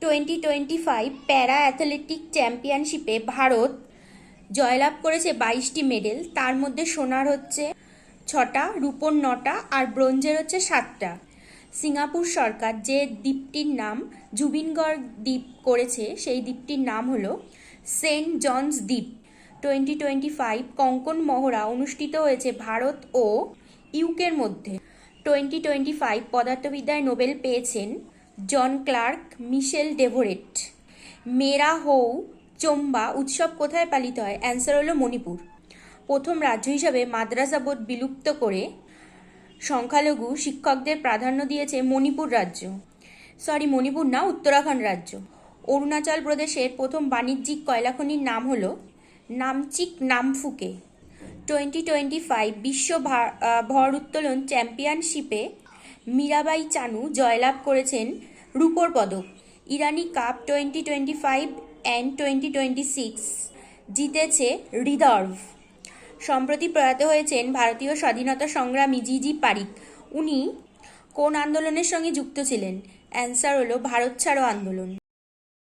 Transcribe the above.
2025 প্যারা অ্যাথলেটিক চ্যাম্পিয়নশিপে ভারত জয়লাভ করেছে 22টি মেডেল। তার মধ্যে সোনার হচ্ছে 6টা, রূপোর 9টা আর ব্রোঞ্জের হচ্ছে 7টা। সিঙ্গাপুর সরকার যে দ্বীপটির নাম জুবিনগড় দ্বীপ করেছে সেই দ্বীপটির নাম হলো সেন্ট জনস দ্বীপ। 2025 কঙ্কন মহড়া অনুষ্ঠিত হয়েছে ভারত ও ইউকের মধ্যে। 2025 পদার্থবিদ্যায় নোবেল পেয়েছেন জন ক্লার্ক, মিশেল ডেভোরেট। মেরা হৌ চোম্বা উৎসব কোথায় পালিত হয়? অ্যান্সার হলো মণিপুর। প্রথম রাজ্য হিসাবে মাদ্রাসা বোর্ড বিলুপ্ত করে সংখ্যালঘু শিক্ষকদের প্রাধান্য দিয়েছে মণিপুর রাজ্য। মণিপুর না, উত্তরাখণ্ড রাজ্য। অরুণাচল প্রদেশের প্রথম বাণিজ্যিক কয়লাখনির নাম হলো নামচিক নামফুকে। 2025 বিশ্ব ভর উত্তোলন চ্যাম্পিয়নশিপে মীরাবাই চানু জয়লাভ করেছেন রূপোর পদক। ইরানি কাপ 2025 অ্যান্ড 2026 জিতেছে রিজার্ভ। সম্প্রতি প্রয়াত হয়েছেন ভারতীয় স্বাধীনতা সংগ্রামী জিজি পারিক। উনি কোন আন্দোলনের সঙ্গে যুক্ত ছিলেন? অ্যান্সার হলো ভারত ছাড়ো আন্দোলন।